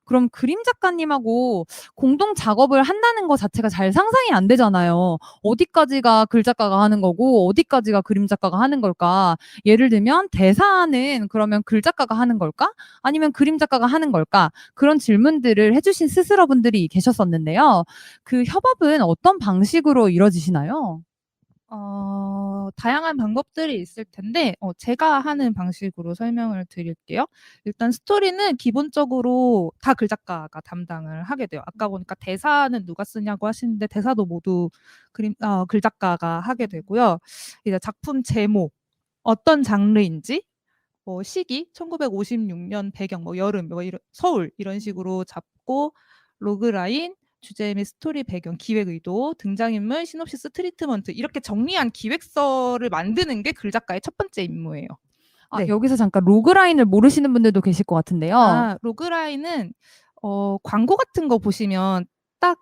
그럼 그림 작가님하고 공동 작업을 한다는 거 자체가 잘 상상이 안 되잖아요. 어디까지가 글 작가가 하는 거고 어디까지가 그림 작가가 하는 걸까? 예를 들면 대사는 그러면 글 작가가 하는 걸까? 아니면 그림 작가가 하는 걸까? 그런 질문들을 해주신 스스로분들이 계셨었는데요. 그 협업은 어떤 방식으로 이루어지시나요? 다양한 방법들이 있을 텐데 제가 하는 방식으로 설명을 드릴게요. 일단 스토리는 기본적으로 다 글 작가가 담당을 하게 돼요. 아까 보니까 대사는 누가 쓰냐고 하시는데 대사도 모두 글 작가가 하게 되고요. 이제 작품 제목, 어떤 장르인지, 뭐 시기, 1956년 배경, 뭐 여름, 뭐 이런 서울 이런 식으로 잡고 로그라인, 주제 및 스토리 배경, 기획 의도, 등장인물, 시놉시스, 트리트먼트 이렇게 정리한 기획서를 만드는 게 글 작가의 첫 번째 임무예요. 아, 네. 여기서 잠깐 로그라인을 모르시는 분들도 계실 것 같은데요. 로그라인은 광고 같은 거 보시면 딱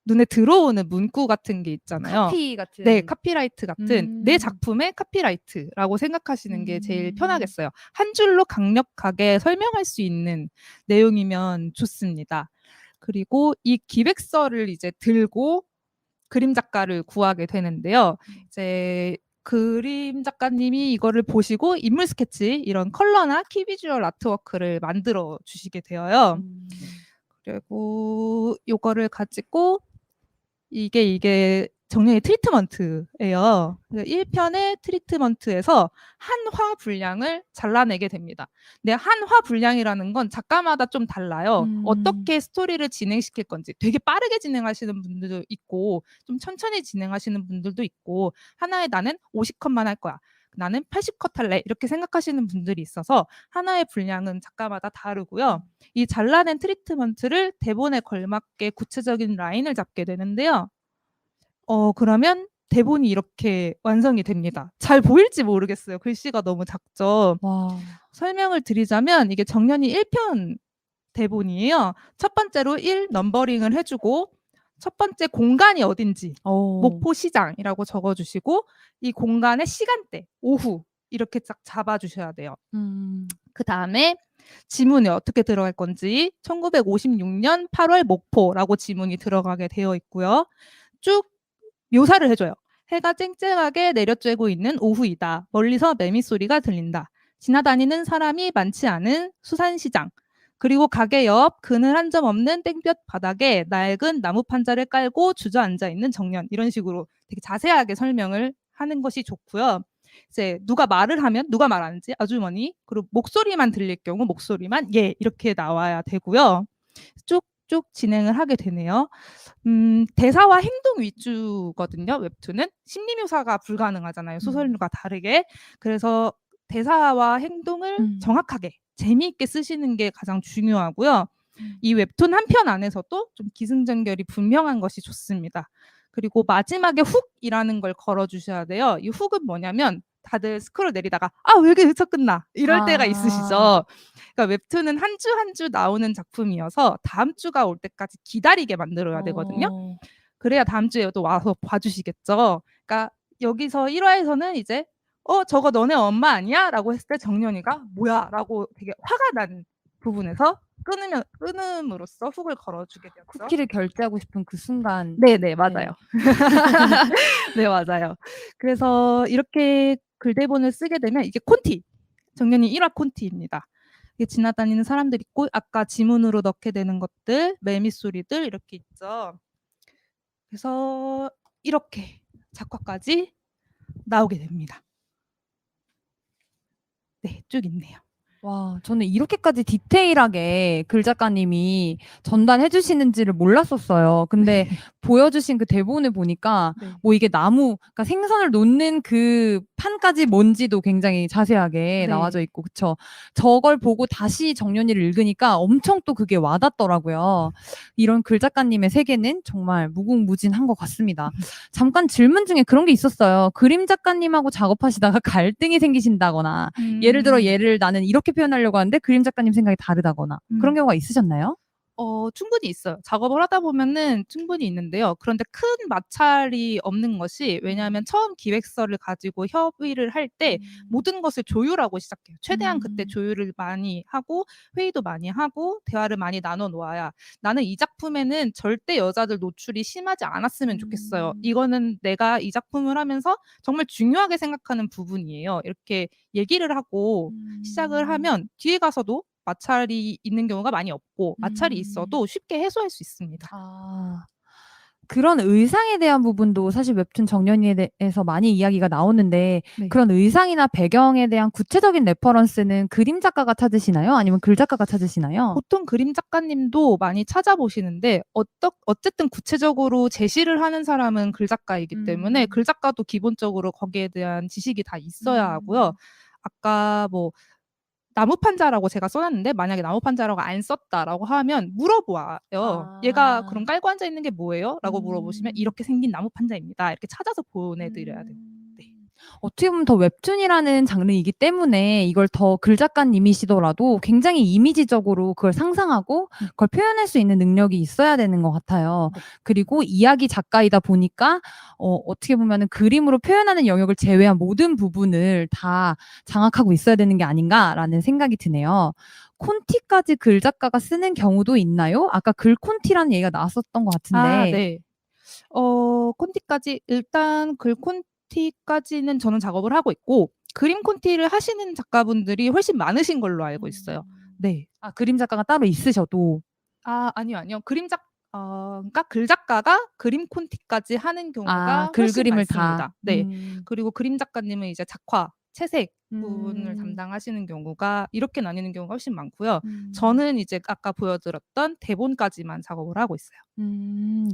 눈에 들어오는 문구 같은 게 있잖아요. 카피 같은. 네, 카피라이트 같은 내 작품의 카피라이트라고 생각하시는 게 제일 편하겠어요. 한 줄로 강력하게 설명할 수 있는 내용이면 좋습니다. 그리고 이 기획서를 이제 들고 그림 작가를 구하게 되는데요. 이제 그림 작가님이 이거를 보시고 인물 스케치, 이런 컬러나 키비주얼 아트워크를 만들어 주시게 되어요. 그리고 요거를 가지고 이게 정년이 트리트먼트예요. 1편의 트리트먼트에서 한 화 분량을 잘라내게 됩니다. 근데 한 화 분량이라는 건 작가마다 좀 달라요. 어떻게 스토리를 진행시킬 건지 되게 빠르게 진행하시는 분들도 있고 좀 천천히 진행하시는 분들도 있고 하나에 나는 50컷만 할 거야. 나는 80컷 할래. 이렇게 생각하시는 분들이 있어서 하나의 분량은 작가마다 다르고요. 이 잘라낸 트리트먼트를 대본에 걸맞게 구체적인 라인을 잡게 되는데요. 그러면 대본이 이렇게 완성이 됩니다. 잘 보일지 모르겠어요. 글씨가 너무 작죠. 와. 설명을 드리자면 이게 정년이 1편 대본이에요. 첫 번째로 1 넘버링을 해주고 첫 번째 공간이 어딘지 목포시장이라고 적어주시고 이 공간의 시간대 오후 이렇게 딱 잡아주셔야 돼요. 그 다음에 지문이 어떻게 들어갈 건지 1956년 8월 목포라고 지문이 들어가게 되어 있고요. 쭉 묘사를 해줘요. 해가 쨍쨍하게 내려쬐고 있는 오후이다. 멀리서 매미 소리가 들린다. 지나다니는 사람이 많지 않은 수산시장. 그리고 가게 옆 그늘 한 점 없는 땡볕 바닥에 낡은 나무 판자를 깔고 주저앉아 있는 정년. 이런 식으로 되게 자세하게 설명을 하는 것이 좋고요. 이제 누가 말을 하면 누가 말하는지 아주머니, 그리고 목소리만 들릴 경우 목소리만 예 이렇게 나와야 되고요. 쭉쭉 진행을 하게 되네요. 대사와 행동 위주거든요. 웹툰은 심리묘사가 불가능하잖아요. 소설과 다르게. 그래서 대사와 행동을 정확하게 재미있게 쓰시는 게 가장 중요하고요. 이 웹툰 한 편 안에서도 좀 기승전결이 분명한 것이 좋습니다. 그리고 마지막에 훅이라는 걸 걸어주셔야 돼요. 이 훅은 뭐냐면 다들 스크롤 내리다가 왜 이렇게 늦춰 끝나 이럴 때가 있으시죠. 그러니까 웹툰은 한 주 한 주 나오는 작품이어서 다음 주가 올 때까지 기다리게 만들어야 되거든요. 그래야 다음 주에 또 와서 봐주시겠죠. 그러니까 여기서 1화에서는 이제 저거 너네 엄마 아니야? 라고 했을 때 정연이가 뭐야? 라고 되게 화가 난 부분에서 끊음으로써 훅을 걸어주게 되었죠. 쿠키를 결제하고 싶은 그 순간. 네네, 맞아요. 네, 맞아요. 그래서 이렇게 글대본을 쓰게 되면 이게 콘티, 정연이 1화 콘티입니다. 이게 지나다니는 사람들 있고 아까 지문으로 넣게 되는 것들, 매미 소리들 이렇게 있죠. 그래서 이렇게 작화까지 나오게 됩니다. 네, 쭉 있네요. 와, 저는 이렇게까지 디테일하게 글 작가님이 전달해 주시는지를 몰랐었어요. 근데 보여주신 그 대본을 보니까 뭐 이게 나무, 그러니까 생선을 놓는 그 판까지 뭔지도 굉장히 자세하게 나와져 있고, 그쵸? 저걸 보고 다시 정연이를 읽으니까 엄청 또 그게 와닿더라고요. 이런 글 작가님의 세계는 정말 무궁무진한 것 같습니다. 잠깐 질문 중에 그런 게 있었어요. 그림 작가님하고 작업하시다가 갈등이 생기신다거나, 예를 들어 나는 이렇게 표현하려고 하는데 그림 작가님 생각이 다르다거나 그런 경우가 있으셨나요? 충분히 있어요. 작업을 하다 보면은 충분히 있는데요. 그런데 큰 마찰이 없는 것이, 왜냐하면 처음 기획서를 가지고 협의를 할 때 모든 것을 조율하고 시작해요. 최대한 그때 조율을 많이 하고 회의도 많이 하고 대화를 많이 나눠 놓아야 '나는 이 작품에는 절대 여자들 노출이 심하지 않았으면 좋겠어요. 이거는 내가 이 작품을 하면서 정말 중요하게 생각하는 부분이에요.' 이렇게 얘기를 하고 시작을 하면 뒤에 가서도 마찰이 있는 경우가 많이 없고, 마찰이 있어도 쉽게 해소할 수 있습니다. 아. 그런 의상에 대한 부분도 사실 웹툰 정년이에 대해서 많이 이야기가 나오는데 네. 그런 의상이나 배경에 대한 구체적인 레퍼런스는 그림 작가가 찾으시나요? 아니면 글 작가가 찾으시나요? 보통 그림 작가님도 많이 찾아보시는데, 어쨌든 구체적으로 제시를 하는 사람은 글 작가이기 때문에 글 작가도 기본적으로 거기에 대한 지식이 다 있어야 하고요. 아까 뭐 나무 판자라고 제가 써 놨는데, 만약에 나무 판자라고 안 썼다라고 하면 물어봐요. "얘가 그럼 깔고 앉아 있는 게 뭐예요?" 라고 물어보시면 "이렇게 생긴 나무 판자입니다." 이렇게 찾아서 보내 드려야 돼요. 네. 어떻게 보면 더 웹툰이라는 장르이기 때문에 이걸 더 글 작가님이시더라도 굉장히 이미지적으로 그걸 상상하고 그걸 표현할 수 있는 능력이 있어야 되는 것 같아요. 네. 그리고 이야기 작가이다 보니까 어떻게 보면은 그림으로 표현하는 영역을 제외한 모든 부분을 다 장악하고 있어야 되는 게 아닌가라는 생각이 드네요. 콘티까지 글 작가가 쓰는 경우도 있나요? 아까 글 콘티라는 얘기가 나왔었던 것 같은데. 네. 콘티까지, 일단 글 콘티까지는 저는 작업을 하고 있고, 그림 콘티를 하시는 작가분들이 훨씬 많으신 걸로 알고 있어요. 네. 아, 그림 작가가 따로 있으셔도. 아니요, 아니요. 그러니까 글 작가가 그림 콘티까지 하는 아, 경우가 글 훨씬 그림을 다. 많습니다. 네. 그리고 그림 작가님은 이제 작화, 채색 부분을 담당하시는 경우가, 이렇게 나뉘는 경우가 훨씬 많고요. 저는 이제 아까 보여 드렸던 대본까지만 작업을 하고 있어요.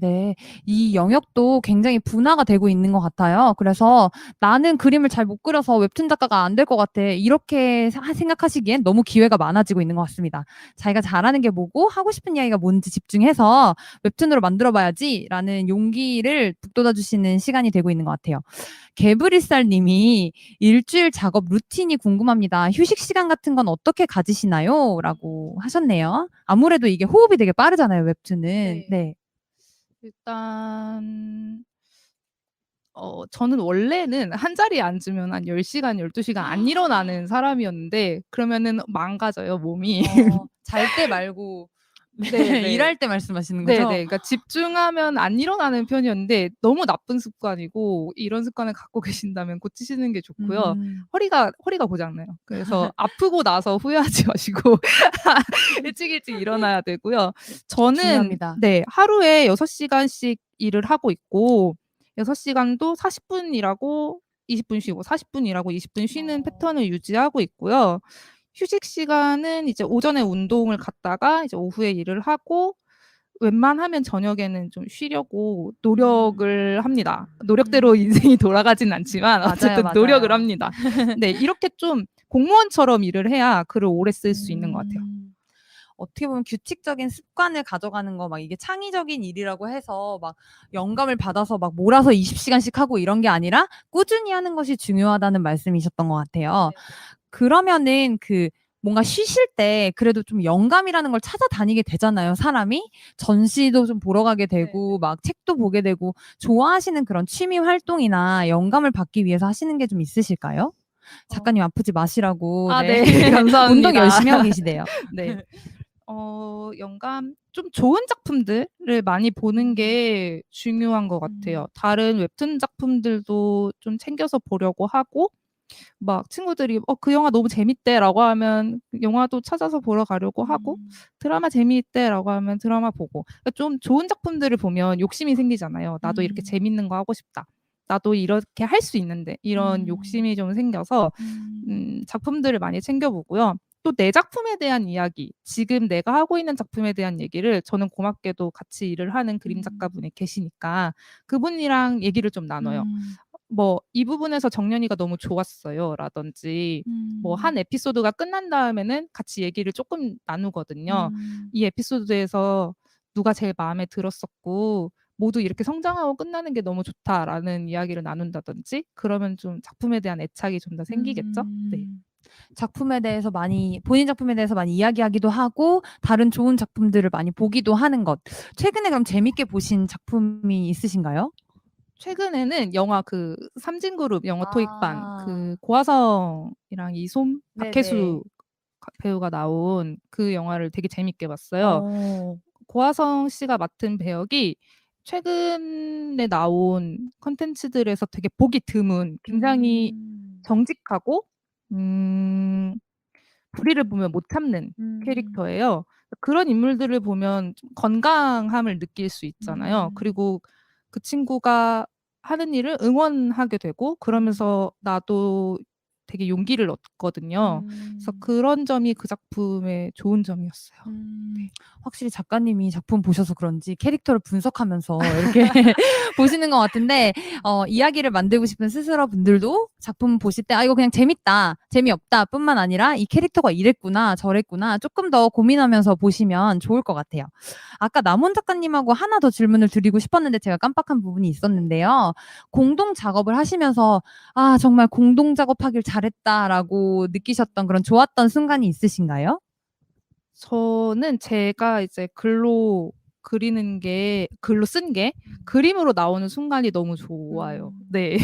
네. 이 영역도 굉장히 분화가 되고 있는 것 같아요. 그래서 '나는 그림을 잘 못 그려서 웹툰 작가가 안 될 것 같아.' 이렇게 생각하시기엔 너무 기회가 많아지고 있는 것 같습니다. 자기가 잘하는 게 뭐고 하고 싶은 이야기가 뭔지 집중해서 '웹툰으로 만들어 봐야지.'라는 용기를 북돋아 주시는 시간이 되고 있는 것 같아요. 개브리살 님이 "일주일 작업 루틴이 궁금합니다. 휴식 시간 같은 건 어떻게 가지시나요?" 라고 하셨네요. 아무래도 이게 호흡이 되게 빠르잖아요, 웹툰은. 네. 일단 저는 원래는 한 자리에 앉으면 한 10 시간, 12 시간 안 일어나는 사람이었는데, 그러면은 망가져요, 몸이. 잘 때 말고 네네. 일할 때 말씀하시는 네네. 거죠? 그러니까 집중하면 안 일어나는 편이었는데, 너무 나쁜 습관이고, 이런 습관을 갖고 계신다면 고치시는 게 좋고요. 허리가 고장 나요. 그래서 아프고 나서 후회하지 마시고 일찍 일어나야 되고요. 저는 중요합니다. 네, 하루에 6 시간씩 일을 하고 있고, 6 시간도 40분 일하고 20분 쉬고, 40분 일하고 20분 쉬는 패턴을 유지하고 있고요. 휴식 시간은 이제 오전에 운동을 갔다가 이제 오후에 일을 하고, 웬만하면 저녁에는 좀 쉬려고 노력을 합니다. 노력대로 인생이 돌아가진 않지만 어쨌든 맞아요. 노력을 합니다. 네, 이렇게 좀 공무원처럼 일을 해야 글을 오래 쓸 수 있는 것 같아요. 어떻게 보면 규칙적인 습관을 가져가는 거 막 이게 창의적인 일이라고 해서 막 영감을 받아서 막 몰아서 20 시간씩 하고 이런 게 아니라 꾸준히 하는 것이 중요하다는 말씀이셨던 것 같아요. 그러면은 뭔가 쉬실 때 그래도 좀 영감이라는 걸 찾아다니게 되잖아요, 사람이. 전시도 좀 보러 가게 되고 막 책도 보게 되고 좋아하시는 그런 취미 활동이나 영감을 받기 위해서 하시는 게 좀 있으실까요? 작가님 아프지 마시라고. 네. 네. 감사합니다. 운동 열심히 하고 계시대요. 네. 영감, 좀 좋은 작품들을 많이 보는 게 중요한 것 같아요. 다른 웹툰 작품들도 좀 챙겨서 보려고 하고, 막 친구들이 그 영화 너무 재밌대."라고 하면 영화도 찾아서 보러 가려고 하고, "드라마 재미있대."라고 하면 드라마 보고. 그러니까 좀 좋은 작품들을 보면 욕심이 생기잖아요. '나도 이렇게 재밌는 거 하고 싶다. 나도 이렇게 할 수 있는데.' 이런 욕심이 좀 생겨서 작품들을 많이 챙겨 보고요. 또 내 작품에 대한 이야기, 지금 내가 하고 있는 작품에 대한 얘기를, 저는 고맙게도 같이 일을 하는 그림 작가분이 계시니까 그분이랑 얘기를 좀 나눠요. 뭐 "이 부분에서 정년이가 너무 좋았어요." 라든지, 뭐 한 에피소드가 끝난 다음에는 같이 얘기를 쪼끔 나누거든요. "이 에피소드에서 누가 제일 마음에 들었었고, 모두 이렇게 성장하고 끝나는 게 너무 좋다."라는 이야기를 나눈다든지, 그러면 좀 작품에 대한 애착이 좀 더 생기겠죠? 네. 작품에 대해서 많이 본인 작품에 대해서 많이 이야기하기도 하고 다른 좋은 작품들을 많이 보기도 하는 것. 최근에 그럼 재밌게 보신 작품이 있으신가요? 최근에는 영화 그 삼진그룹 영어 토익반 아. 그 고화성이랑 이솜, 네네. 박혜수 배우가 나온 그 영화를 되게 재밌게 봤어요. 어. 고화성 씨가 맡은 배역이 최근에 나온 콘텐츠들에서 되게 보기 드문 굉장히 음. 정직하고 불의를 보면 못 참는 음. 캐릭터예요. 그런 인물들을 보면 좀 건강함을 느낄 수 있잖아요. 음. 그리고 그 친구가 하는 일을 응원하게 되고 그러면서 나도 되게 용기를 얻거든요. 그래서 음. 그런 점이 그 작품의 좋은 점이었어요. 확실히 작가님이 작품 보셔서 그런지 캐릭터를 분석하면서 이렇게 보시는 것 같은데 이야기를 만들고 싶은 스스로 분들도 작품 보실 때 이거 그냥 재밌다, 재미없다 뿐만 아니라 이 캐릭터가 이랬구나, 저랬구나 조금 더 고민하면서 보시면 좋을 것 같아요. 아까 남원 작가님하고 하나 더 질문을 드리고 싶었는데 제가 깜빡한 부분이 있었는데요. 공동 작업을 하시면서 정말 공동 작업하길 잘했다라고 느끼셨던 그런 좋았던 순간이 있으신가요? 저는 제가 이제 글로 쓴 게 그림으로 나오는 순간이 너무 좋아요. 네.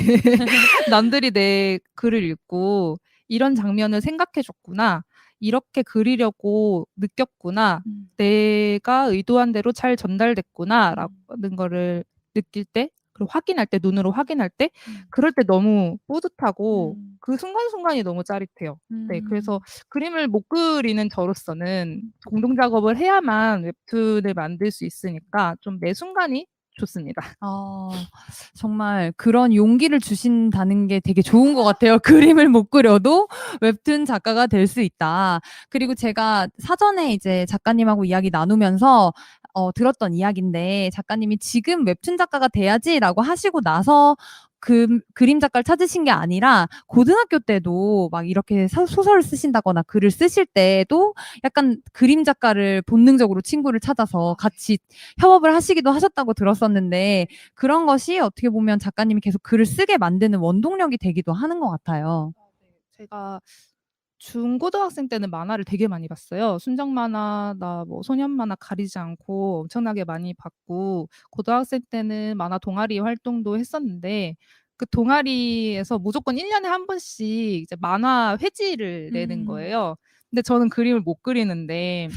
남들이 내 글을 읽고 '이런 장면을 생각해 줬구나. 이렇게 그리려고 느꼈구나. 내가 의도한 대로 잘 전달됐구나.'라는 거를 느낄 때 그리고 확인할 때 눈으로 확인할 때 그럴 때 너무 뿌듯하고 그 순간순간이 너무 짜릿해요. 네. 그래서 그림을 못 그리는 저로서는 공동 작업을 해야만 웹툰을 만들 수 있으니까 좀 매 순간이 좋습니다. 정말 그런 용기를 주신다는 게 되게 좋은 것 같아요. 그림을 못 그려도 웹툰 작가가 될 수 있다. 그리고 제가 사전에 이제 작가님하고 이야기 나누면서 들었던 이야기인데 작가님이 지금 웹툰 작가가 돼야지라고 하시고 나서 그림 작가를 찾으신 게 아니라 고등학교 때도 막 이렇게 소설을 쓰신다거나 글을 쓰실 때도 약간 그림 작가를 본능적으로 친구를 찾아서 같이 협업을 하시기도 하셨다고 들었었는데 그런 것이 어떻게 보면 작가님이 계속 글을 쓰게 만드는 원동력이 되기도 하는 것 같아요. 네. 제가 중고등학생 때는 만화를 되게 많이 봤어요. 순정 만화나 뭐 소년 만화 가리지 않고 엄청나게 많이 봤고 고등학생 때는 만화 동아리 활동도 했었는데 그 동아리에서 무조건 1 년에 한 번씩 이제 만화 회지를 내는 거예요. 근데 저는 그림을 못 그리는데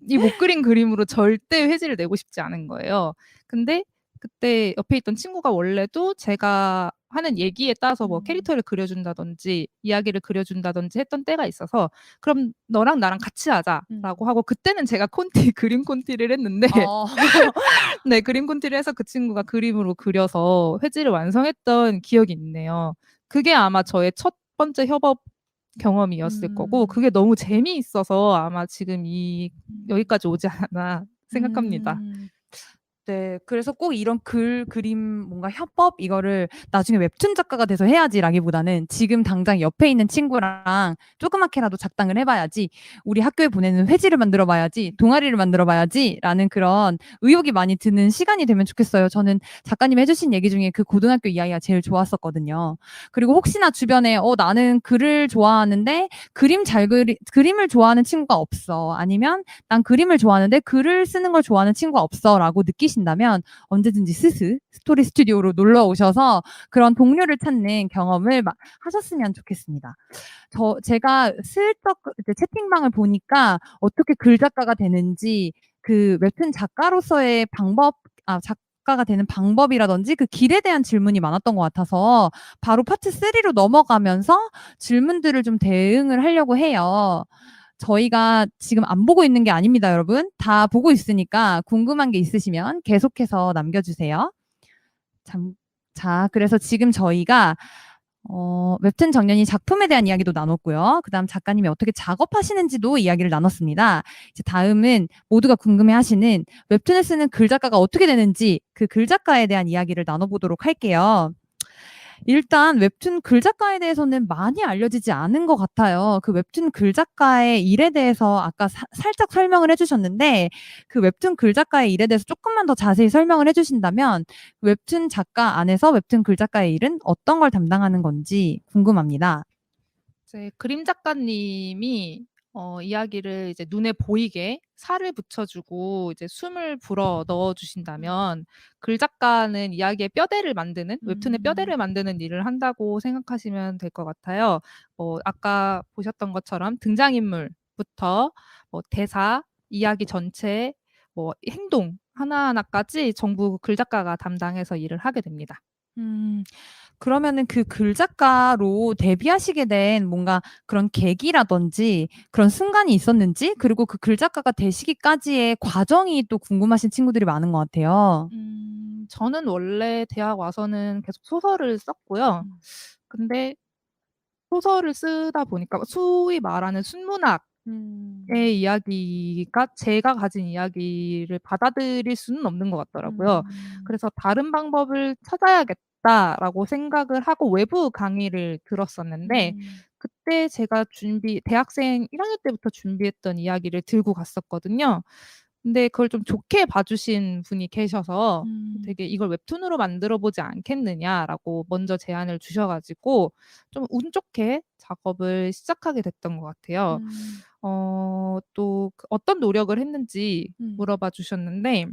이 못 그린 그림으로 절대 회지를 내고 싶지 않은 거예요. 근데 그때 옆에 있던 친구가 원래도 제가 하는 얘기에 따라서 뭐 캐릭터를 그려준다든지 이야기를 그려준다든지 했던 때가 있어서 "그럼 너랑 나랑 같이 하자."라고 하고 그때는 제가 콘티 그림 콘티를 했는데 네 그림 콘티를 해서 그 친구가 그림으로 그려서 회지를 완성했던 기억이 있네요. 그게 아마 저의 첫 번째 협업 경험이었을 거고 그게 너무 재미있어서 아마 지금 여기까지 오지 않았나 생각합니다. 네. 그래서 꼭 이런 그림 뭔가 협업 이거를 '나중에 웹툰 작가가 돼서 해야지.'라기보다는 '지금 당장 옆에 있는 친구랑 조그맣게라도 작당을 해 봐야지. 우리 학교에 보내는 회지를 만들어 봐야지. 동아리를 만들어 봐야지.'라는 그런 의욕이 많이 드는 시간이 되면 좋겠어요. 저는 작가님이 해 주신 얘기 중에 그 고등학교 이야기가 제일 좋았었거든요. 그리고 혹시나 주변에 나는 글을 좋아하는데 그림을 좋아하는 친구가 없어. 아니면 '난 그림을 좋아하는데 글을 쓰는 걸 좋아하는 친구가 없어.'라고 느끼신다면 언제든지 스토리 스튜디오로 놀러 오셔서 그런 동료를 찾는 경험을 하셨으면 좋겠습니다. 제가 슬쩍 이제 채팅방을 보니까 어떻게 글 작가가 되는지 그 웹툰 작가로서의 작가가 되는 방법이라든지 그 길에 대한 질문이 많았던 것 같아서 바로 파트 3로 넘어가면서 질문들을 좀 대응을 하려고 해요. 저희가 지금 안 보고 있는 게 아닙니다, 여러분. 다 보고 있으니까 궁금한 게 있으시면 계속해서 남겨주세요. 자, 그래서 지금 저희가 웹툰 정연이 작품에 대한 이야기도 나눴고요. 그다음 작가님이 어떻게 작업하시는지도 이야기를 나눴습니다. 이제 다음은 모두가 궁금해하시는 웹툰을 쓰는 글 작가가 어떻게 되는지 그 글 작가에 대한 이야기를 나눠보도록 할게요. 일단 웹툰 글 작가에 대해서는 많이 알려지지 않은 것 같아요. 그 웹툰 글 작가의 일에 대해서 아까 살짝 설명을 해주셨는데 그 웹툰 글 작가의 일에 대해서 조금만 더 자세히 설명을 해주신다면 웹툰 작가 안에서 웹툰 글 작가의 일은 어떤 걸 담당하는 건지 궁금합니다. 이제 그림 작가님이 이야기를 이제 눈에 보이게 살을 붙여주고 이제 숨을 불어 넣어주신다면 글 작가는 이야기의 뼈대를 만드는 웹툰의 뼈대를 만드는 일을 한다고 생각하시면 될 것 같아요. 아까 보셨던 것처럼 등장인물부터 대사, 이야기 전체, 행동 하나하나까지 전부 글 작가가 담당해서 일을 하게 됩니다. 그러면은 그 글 작가로 데뷔하시게 된 뭔가 그런 계기라든지 그런 순간이 있었는지, 그리고 그 글 작가가 되시기까지의 과정이 또 궁금하신 친구들이 많은 것 같아요. 저는 원래 대학 와서는 계속 소설을 썼고요. 근데 소설을 쓰다 보니까 소위 말하는 순문학의 이야기가 제가 가진 이야기를 받아들일 수는 없는 것 같더라고요. 그래서 '다른 방법을 찾아야겠다.'라고 생각을 하고 외부 강의를 들었었는데, 그때 제가 대학생 1 학년 때부터 준비했던 이야기를 들고 갔었거든요. 근데 그걸 좀 좋게 봐 주신 분이 계셔서 되게 "이걸 웹툰으로 만들어 보지 않겠느냐?"라고 먼저 제안을 주셔 가지고 좀 운 좋게 작업을 시작하게 됐던 것 같아요. 또 어떤 노력을 했는지 물어봐 주셨는데,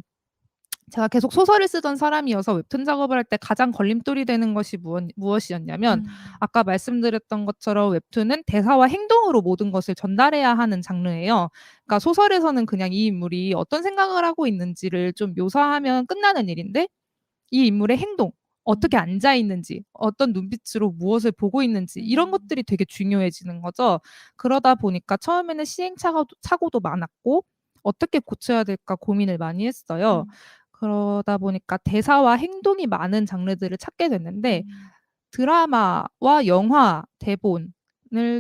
제가 계속 소설을 쓰던 사람이어서 웹툰 작업을 할 때 가장 걸림돌이 되는 것이 무엇이었냐면, 아까 말씀드렸던 것처럼 웹툰은 대사와 행동으로 모든 것을 전달해야 하는 장르예요. 그러니까 소설에서는 그냥 이 인물이 어떤 생각을 하고 있는지를 좀 묘사하면 끝나는 일인데, 이 인물의 행동, 어떻게 앉아 있는지, 어떤 눈빛으로 무엇을 보고 있는지, 이런 것들이 되게 중요해지는 거죠. 그러다 보니까 처음에는 시행착오도 많았고 어떻게 고쳐야 될까 고민을 많이 했어요. 그러다 보니까 대사와 행동이 많은 장르들을 찾게 됐는데, 드라마와 영화 대본을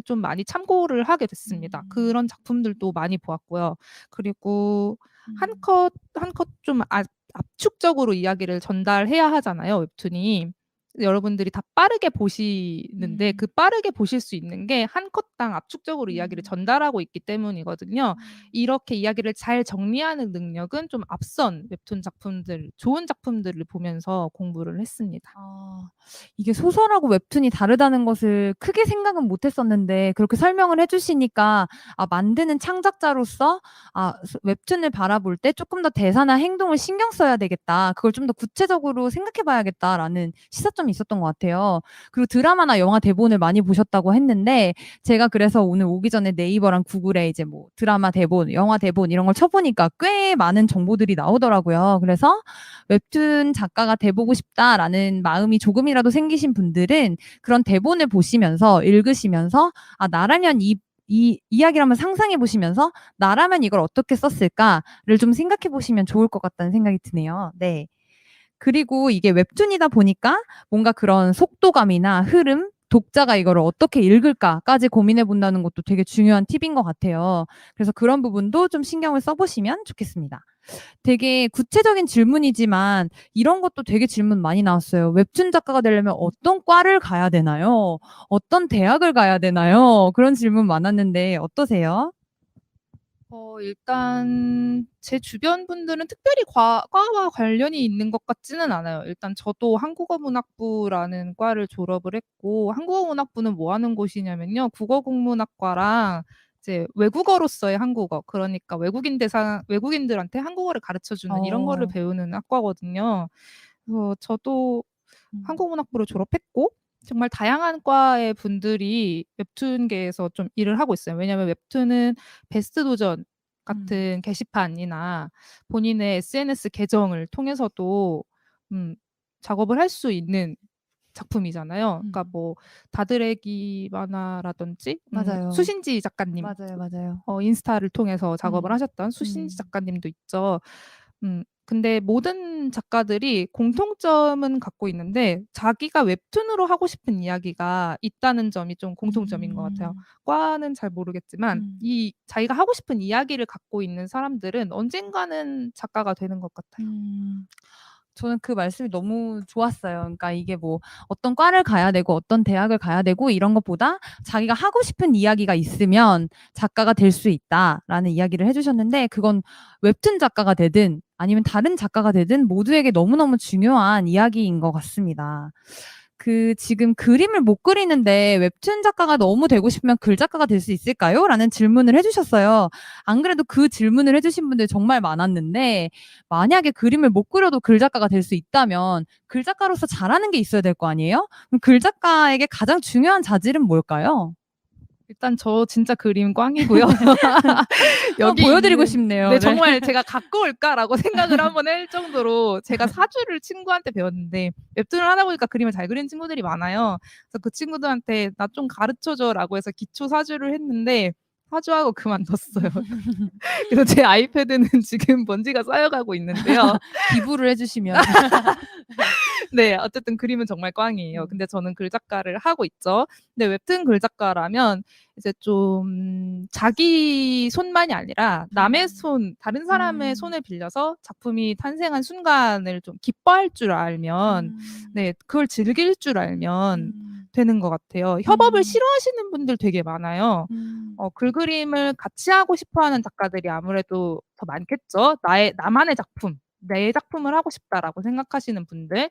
좀 많이 참고를 하게 됐습니다. 그런 작품들도 많이 보았고요. 그리고 한 컷 한 컷 좀 압축적으로 이야기를 전달해야 하잖아요, 웹툰이. 여러분들이 다 빠르게 보시는데 그 빠르게 보실 수 있는 게 한 컷당 압축적으로 이야기를 전달하고 있기 때문이거든요. 이렇게 이야기를 잘 정리하는 능력은 좀 앞선 웹툰 작품들, 좋은 작품들을 보면서 공부를 했습니다. 이게 소설하고 웹툰이 다르다는 것을 크게 생각은 못 했었는데, 그렇게 설명을 해 주시니까 만드는 창작자로서 웹툰을 바라볼 때 조금 더 대사나 행동을 신경 써야 되겠다. 그걸 좀 더 구체적으로 생각해 봐야겠다라는 시사점이 있었던 것 같아요. 그리고 드라마나 영화 대본을 많이 보셨다고 했는데, 제가 그래서 오늘 오기 전에 네이버랑 구글에 이제 뭐 드라마 대본, 영화 대본 이런 걸 쳐 보니까 꽤 많은 정보들이 나오더라고요. 그래서 '웹툰 작가가 돼 보고 싶다.'라는 마음이 조금이라도 생기신 분들은 그런 대본을 보시면서 읽으시면서 나라면 이 이야기를 한번 상상해 보시면서 '나라면 이걸 어떻게 썼을까?'를 좀 생각해 보시면 좋을 것 같다는 생각이 드네요. 네. 그리고 이게 웹툰이다 보니까 뭔가 그런 속도감이나 흐름, 독자가 이거를 어떻게 읽을까까지 고민해 본다는 것도 되게 중요한 팁인 것 같아요. 그래서 그런 부분도 좀 신경을 써 보시면 좋겠습니다. 되게 구체적인 질문이지만 이런 것도 되게 질문 많이 나왔어요. 웹툰 작가가 되려면 어떤 과를 가야 되나요? 어떤 대학을 가야 되나요? 그런 질문 많았는데 어떠세요? 일단 제 주변 분들은 특별히 과와 관련이 있는 것 같지는 않아요. 일단 저도 한국어문학부라는 과를 졸업을 했고, 한국어문학부는 뭐 하는 곳이냐면요, 국어국문학과랑 이제 외국어로서의 한국어, 그러니까 외국인들한테 한국어를 가르쳐 주는 이런 거를 배우는 학과거든요. 그래서 저도 한국문학부를 졸업했고 정말 다양한 과의 분들이 웹툰계에서 좀 일을 하고 있어요. 왜냐하면 웹툰은 베스트 도전 같은 게시판이나 본인의 SNS 계정을 통해서도 작업을 할 수 있는 작품이잖아요. 그러니까 뭐 다드래기 만화라든지 맞아요. 수신지 작가님, 맞아요. 인스타를 통해서 작업을 하셨던 수신지 음. 작가님도 있죠. 근데 모든 작가들이 공통점은 갖고 있는데, 자기가 웹툰으로 하고 싶은 이야기가 있다는 점이 좀 공통점인 것 같아요. 과는 잘 모르겠지만 이 자기가 하고 싶은 이야기를 갖고 있는 사람들은 언젠가는 작가가 되는 것 같아요. 저는 그 말씀이 너무 좋았어요. 그러니까 이게 뭐 어떤 과를 가야 되고 어떤 대학을 가야 되고 이런 것보다 자기가 하고 싶은 이야기가 있으면 작가가 될 수 있다라는 이야기를 해 주셨는데, 그건 웹툰 작가가 되든 아니면 다른 작가가 되든 모두에게 너무너무 중요한 이야기인 것 같습니다. 지금 그림을 못 그리는데 웹툰 작가가 너무 되고 싶으면 글 작가가 될 수 있을까요? 라는 질문을 해주셨어요. 안 그래도 그 질문을 해주신 분들 정말 많았는데, 만약에 그림을 못 그려도 글 작가가 될 수 있다면, 글 작가로서 잘하는 게 있어야 될 거 아니에요? 그럼 글 작가에게 가장 중요한 자질은 뭘까요? 일단 저 진짜 그림 꽝이고요. 여기 보여드리고 있는 싶네요. 네, 네. 정말 제가 갖고 올까라고 생각을 한번 할 정도로 제가 사주를 친구한테 배웠는데 웹툰을 하다 보니까 그림을 잘 그리는 친구들이 많아요. 그래서 그 친구들한테 나 좀 가르쳐 줘라고 해서 기초 사주를 했는데 사주하고 그만뒀어요. 그래서 제 아이패드는 지금 먼지가 쌓여가고 있는데요. 기부를 해주시면. 네, 어쨌든 그림은 정말 꽝이에요. 근데 저는 글 작가를 하고 있죠. 근데 웹툰 글 작가라면 이제 좀 자기 손만이 아니라 남의 손, 다른 사람의 손을 빌려서 작품이 탄생한 순간을 좀 기뻐할 줄 알면, 네, 그걸 즐길 줄 알면 되는 것 같아요. 협업을 싫어하시는 분들 되게 많아요. 글 그림을 같이 하고 싶어 하는 작가들이 아무래도 더 많겠죠. 나만의 작품, 내 작품을 하고 싶다라고 생각하시는 분들.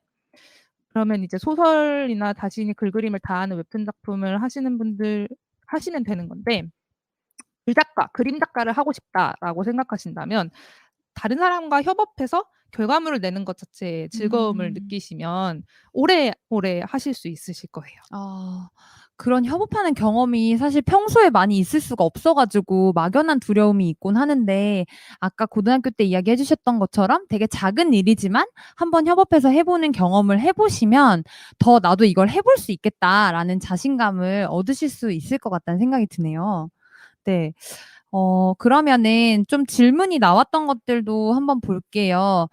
그러면 이제 소설이나 자신이 글 그림을 다하는 웹툰 작품을 하시는 분들 하시면 되는 건데, 글 작가, 그림 작가를 하고 싶다라고 생각하신다면 다른 사람과 협업해서 결과물을 내는 것 자체에 즐거움을 느끼시면 오래오래 하실 수 있으실 거예요. 그런 협업하는 경험이 사실 평소에 많이 있을 수가 없어가지고 막연한 두려움이 있곤 하는데, 아까 고등학교 때 이야기해 주셨던 것처럼 되게 작은 일이지만 한번 협업해서 해보는 경험을 해보시면 더 나도 이걸 해볼 수 있겠다라는 자신감을 얻으실 수 있을 것 같다는 생각이 드네요. 네. 그러면은 좀 질문이 나왔던 것들도 한번 볼게요.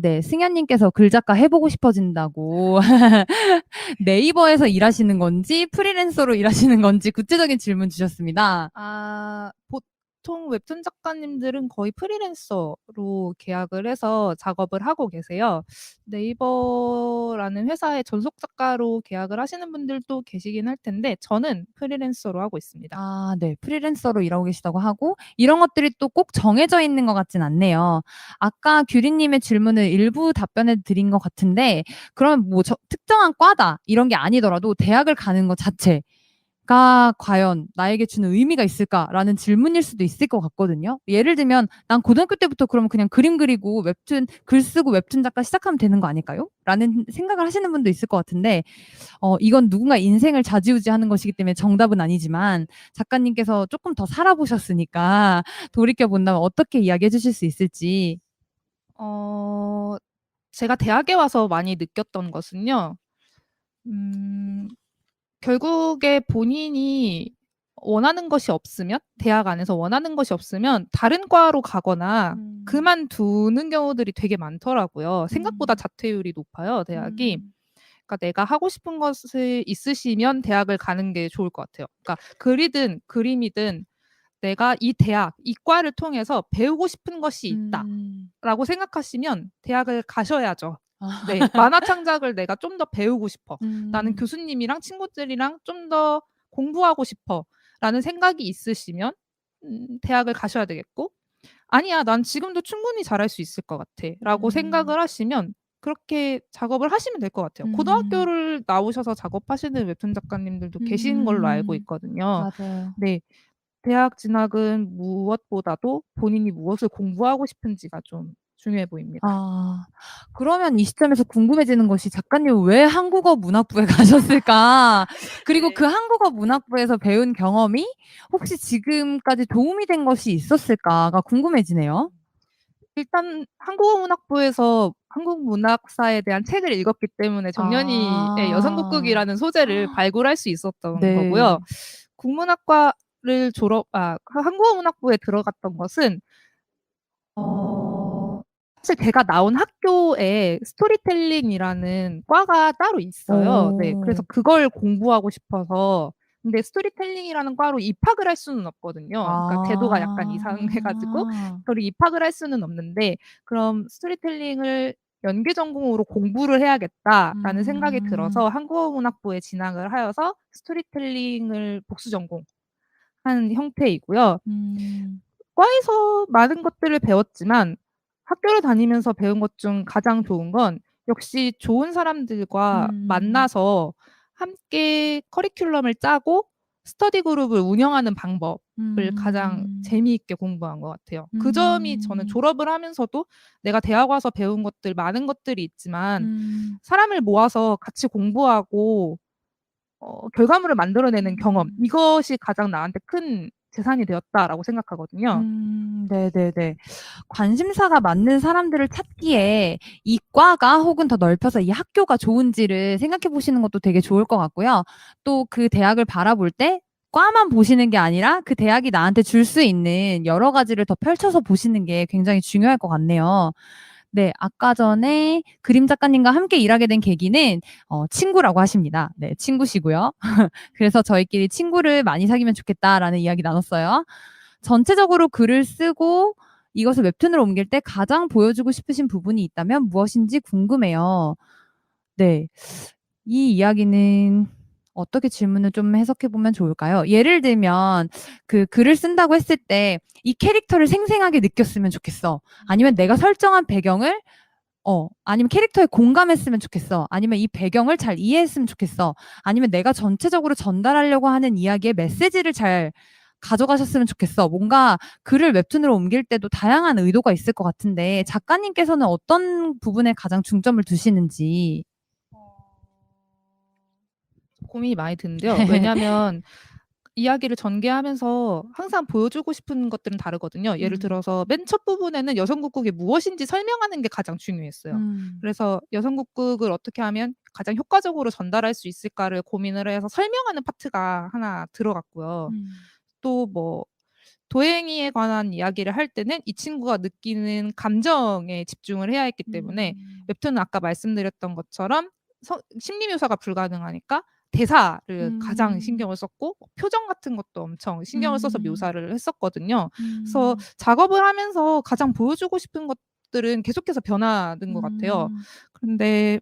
네. 승현님께서 글 작가 해보고 싶어진다고. 네이버에서 일하시는 건지 프리랜서로 일하시는 건지 구체적인 질문 주셨습니다. 보통 웹툰 작가님들은 거의 프리랜서로 계약을 해서 작업을 하고 계세요. 네이버라는 회사의 전속 작가로 계약을 하시는 분들도 계시긴 할 텐데 저는 프리랜서로 하고 있습니다. 네. 프리랜서로 일하고 계시다고 하고, 이런 것들이 또 꼭 정해져 있는 것 같진 않네요. 아까 규리님의 질문을 일부 답변해 드린 것 같은데, 그러면 뭐 특정한 과다 이런 게 아니더라도 대학을 가는 것 자체가 과연 나에게 주는 의미가 있을까라는 질문일 수도 있을 것 같거든요. 예를 들면 난 고등학교 때부터 그러면 그냥 그림 그리고 웹툰 글 쓰고 웹툰 작가 시작하면 되는 거 아닐까요? 라는 생각을 하시는 분도 있을 것 같은데, 이건 누군가 인생을 좌지우지하는 것이기 때문에 정답은 아니지만, 작가님께서 조금 더 살아보셨으니까 돌이켜본다면 어떻게 이야기해 주실 수 있을지. 제가 대학에 와서 많이 느꼈던 것은요. 결국에 본인이 원하는 것이 없으면, 대학 안에서 원하는 것이 없으면 다른 과로 가거나 그만두는 경우들이 되게 많더라고요. 생각보다 자퇴율이 높아요, 대학이. 그러니까 내가 하고 싶은 것이 있으시면 대학을 가는 게 좋을 것 같아요. 그러니까 글이든 그림이든 내가 이 대학, 이 과를 통해서 배우고 싶은 것이 있다라고 생각하시면 대학을 가셔야죠. 네, 만화 창작을 내가 좀 더 배우고 싶어. 나는 교수님이랑 친구들이랑 좀 더 공부하고 싶어. 라는 생각이 있으시면 대학을 가셔야 되겠고, 아니야, 난 지금도 충분히 잘할 수 있을 것 같아. 라고 생각을 하시면 그렇게 작업을 하시면 될 것 같아요. 고등학교를 나오셔서 작업하시는 웹툰 작가님들도 계신 걸로 알고 있거든요. 맞아요. 네. 대학 진학은 무엇보다도 본인이 무엇을 공부하고 싶은지가 좀 중요해 보입니다. 그러면 이 시점에서 궁금해지는 것이, 작가님은 왜 한국어 문학부에 가셨을까? 그리고 네. 그 한국어 문학부에서 배운 경험이 혹시 지금까지 도움이 된 것이 있었을까가 궁금해지네요. 일단 한국어 문학부에서 한국 문학사에 대한 책을 읽었기 때문에 정연이의 여성국극이라는 소재를 발굴할 수 있었던 네. 거고요. 국문학과를 한국어 문학부에 들어갔던 것은 사실 제가 나온 학교에 스토리텔링이라는 과가 따로 있어요. 네. 그래서 그걸 공부하고 싶어서. 근데 스토리텔링이라는 과로 입학을 할 수는 없거든요. 그러니까 제도가 약간 이상해 가지고 그거를 입학을 할 수는 없는데, 그럼 '스토리텔링을 연계 전공으로 공부를 해야겠다.'라는 생각이 들어서 한국어 문학부에 진학을 하여서 스토리텔링을 복수 전공한 형태이고요. 과에서 많은 것들을 배웠지만 학교를 다니면서 배운 것 중 가장 좋은 건 역시 좋은 사람들과 만나서 함께 커리큘럼을 짜고 스터디 그룹을 운영하는 방법을 가장 재미있게 공부한 것 같아요. 그 점이 저는 졸업을 하면서도 내가 대학 와서 배운 것들 많은 것들이 있지만 사람을 모아서 같이 공부하고 결과물을 만들어내는 경험, 이것이 가장 나한테 큰 재산이 되었다라고 생각하거든요. 네네네. 관심사가 맞는 사람들을 찾기에 이 과가 혹은 더 넓혀서 이 학교가 좋은지를 생각해 보시는 것도 되게 좋을 것 같고요. 또 그 대학을 바라볼 때 과만 보시는 게 아니라 그 대학이 나한테 줄 수 있는 여러 가지를 더 펼쳐서 보시는 게 굉장히 중요할 것 같네요. 네, 아까 전에 그림 작가님과 함께 일하게 된 계기는 친구라고 하십니다. 네, 친구시고요. 그래서 저희끼리 친구를 많이 사귀면 좋겠다라는 이야기 나눴어요. 전체적으로 글을 쓰고 이것을 웹툰으로 옮길 때 가장 보여주고 싶으신 부분이 있다면 무엇인지 궁금해요. 네. 이 이야기는 어떻게 질문을 좀 해석해 보면 좋을까요? 예를 들면 그 글을 쓴다고 했을 때 이 캐릭터를 생생하게 느꼈으면 좋겠어. 아니면 내가 설정한 배경을 아니면 캐릭터에 공감했으면 좋겠어. 아니면 이 배경을 잘 이해했으면 좋겠어. 아니면 내가 전체적으로 전달하려고 하는 이야기의 메시지를 잘 가져가셨으면 좋겠어. 뭔가 글을 웹툰으로 옮길 때도 다양한 의도가 있을 것 같은데 작가님께서는 어떤 부분에 가장 중점을 두시는지. 고민이 많이 드는데요. 왜냐하면 이야기를 전개하면서 항상 보여주고 싶은 것들은 다르거든요. 예를 들어서 맨 첫 부분에는 여성국극이 무엇인지 설명하는 게 가장 중요했어요. 그래서 여성국극을 어떻게 하면 가장 효과적으로 전달할 수 있을까를 고민을 해서 설명하는 파트가 하나 들어갔고요. 또 뭐 도행이에 관한 이야기를 할 때는 이 친구가 느끼는 감정에 집중을 해야 했기 때문에 웹툰은 아까 말씀드렸던 것처럼 심리 묘사가 불가능하니까 대사를 가장 신경을 썼고 표정 같은 것도 엄청 신경을 써서 묘사를 했었거든요. 그래서 작업을 하면서 가장 보여주고 싶은 것들은 계속해서 변하는 것 같아요. 그런데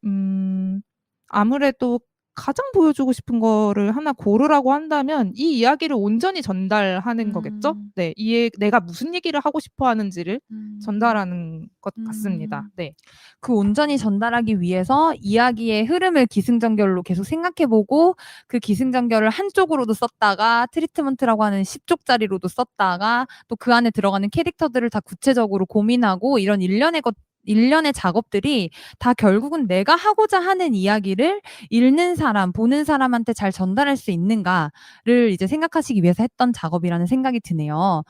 아무래도 가장 보여주고 싶은 거를 하나 고르라고 한다면 이 이야기를 온전히 전달하는 거겠죠? 네. 내가 무슨 얘기를 하고 싶어 하는지를 전달하는 것 같습니다. 네. 그 온전히 전달하기 위해서 이야기의 흐름을 기승전결로 계속 생각해 보고 그 기승전결을 한쪽으로도 썼다가 트리트먼트라고 하는 10쪽짜리로도 썼다가 또 그 안에 들어가는 캐릭터들을 다 구체적으로 고민하고 이런 일련의 작업들이 다 결국은 내가 하고자 하는 이야기를 읽는 사람, 보는 사람한테 잘 전달할 수 있는가를 이제 생각하시기 위해서 했던 작업이라는 생각이 드네요.